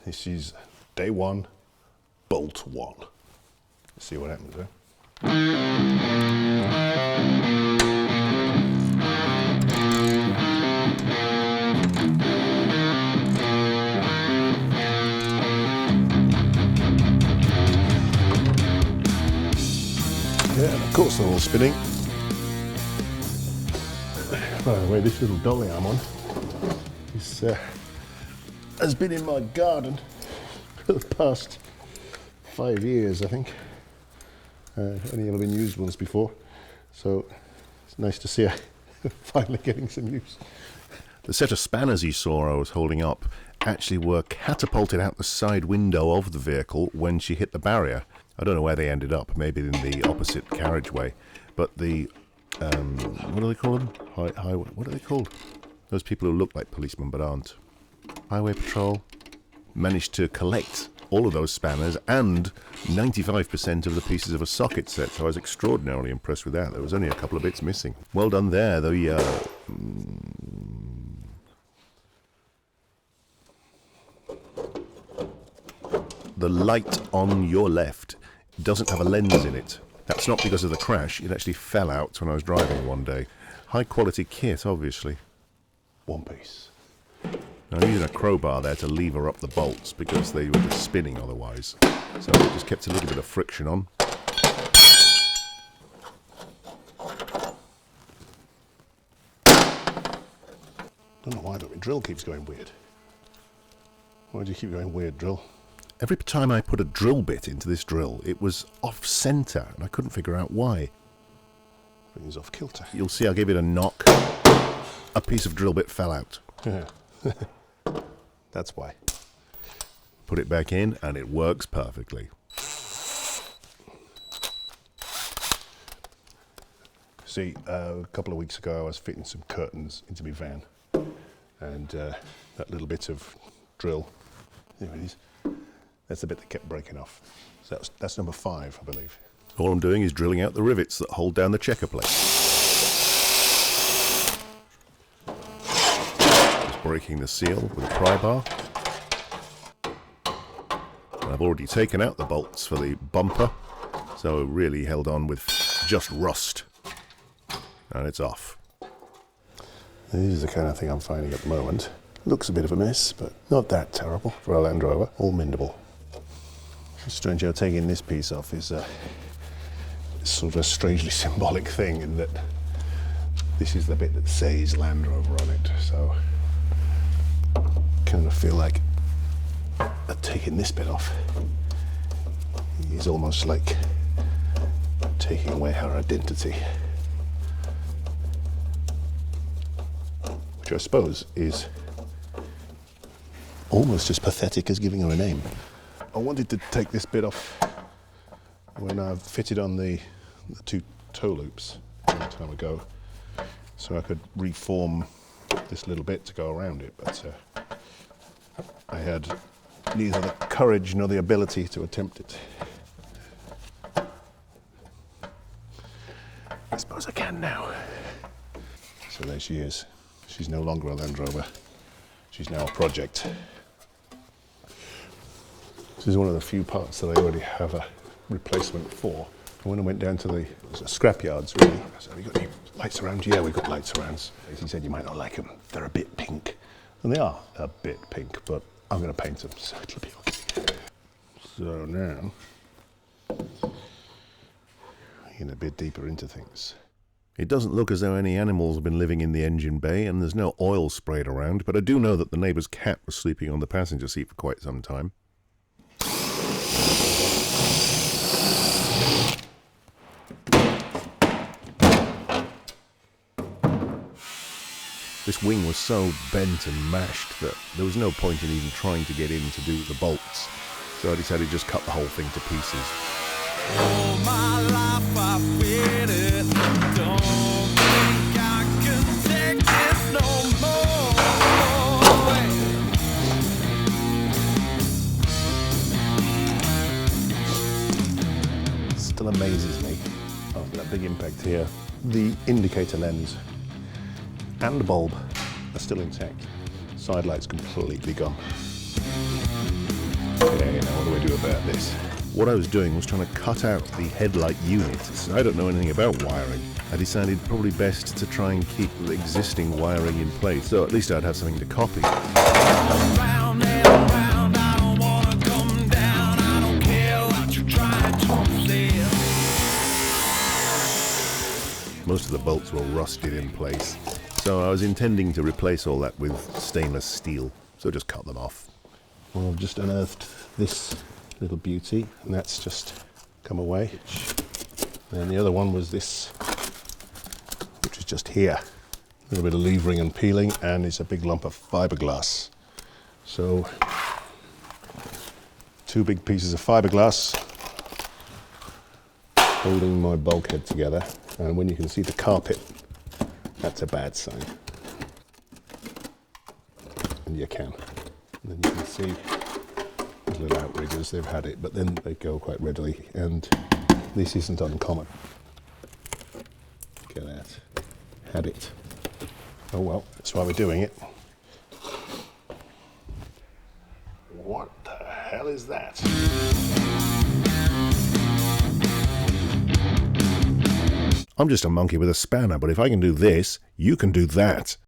This is day one, bolt one. Let's see what happens there. Yeah, and of course they're all spinning. By the way, this little dolly I'm on has been in my garden for the past 5 years, I think. Only ever been used once before, so it's nice to see her finally getting some use. The set of spanners you saw I was holding up actually were catapulted out the side window of the vehicle when she hit the barrier. I don't know where they ended up, maybe in the opposite carriageway, but the what do they call them? Highway. What are they called? Those people who look like policemen but aren't. Highway patrol managed to collect all of those spanners and 95% of the pieces of a socket set. So I was extraordinarily impressed with that. There was only a couple of bits missing. Well done there. The light on your left doesn't have a lens in it. That's not because of the crash, it actually fell out when I was driving one day. High quality kit, obviously. One piece. I'm using a crowbar there to lever up the bolts because they were just spinning otherwise. So it just kept a little bit of friction on. Don't know why, but my drill keeps going weird. Why do you keep going weird, drill? Every time I put a drill bit into this drill, it was off-centre, and I couldn't figure out why. Everything's off kilter. You'll see I gave it a knock. A piece of drill bit fell out. Yeah. That's why. Put it back in, and it works perfectly. See, a couple of weeks ago I was fitting some curtains into my van, and that little bit of drill, there it is. That's the bit that kept breaking off. So that's number 5, I believe. All I'm doing is drilling out the rivets that hold down the checker plate. Just breaking the seal with a pry bar. And I've already taken out the bolts for the bumper, so it really held on with just rust. And it's off. This is the kind of thing I'm finding at the moment. Looks a bit of a mess, but not that terrible for a Land Rover. All mendable. It's strange how taking this piece off is sort of a strangely symbolic thing in that this is the bit that says Land Rover on it. So I kind of feel like taking this bit off is almost like taking away her identity. Which I suppose is almost as pathetic as giving her a name. I wanted to take this bit off when I fitted on the 2 toe loops a long time ago, so I could reform this little bit to go around it, but I had neither the courage nor the ability to attempt it. I suppose I can now. So there she is. She's no longer a Land Rover. She's now a project. This is one of the few parts that I already have a replacement for. And when I went down to the scrap yards, really, I said, have you got any lights around? Yeah, we've got lights around. He said, you might not like them. They're a bit pink. And they are a bit pink, but I'm going to paint them, so it'll be okay. So now, we're getting a bit deeper into things. It doesn't look as though any animals have been living in the engine bay, and there's no oil sprayed around, but I do know that the neighbour's cat was sleeping on the passenger seat for quite some time. This wing was so bent and mashed that there was no point in even trying to get in to do the bolts, so I decided to just cut the whole thing to pieces. All my life I've waited. Don't think I can take this no more. Still amazes me. Oh, that big impact here. The indicator lens and the bulb are still intact. Side light's completely gone. Okay, now what do I do about this? What I was doing was trying to cut out the headlight unit. So I don't know anything about wiring. I decided probably best to try and keep the existing wiring in place, so at least I'd have something to copy. Round and round, I don't wanna come down, I don't care what you try to say. Most of the bolts were rusted in place, so I was intending to replace all that with stainless steel, so just cut them off. Well, I've just unearthed this little beauty, and that's just come away. And the other one was this, which is just here. A little bit of levering and peeling, and it's a big lump of fiberglass. So, 2 big pieces of fiberglass holding my bulkhead together. And when you can see the carpet, that's a bad sign. And you can. And then you can see the little outriggers, they've had it, but then they go quite readily. And this isn't uncommon. Look at that. Had it. Oh well, that's why we're doing it. What the hell is that? I'm just a monkey with a spanner, but if I can do this, you can do that.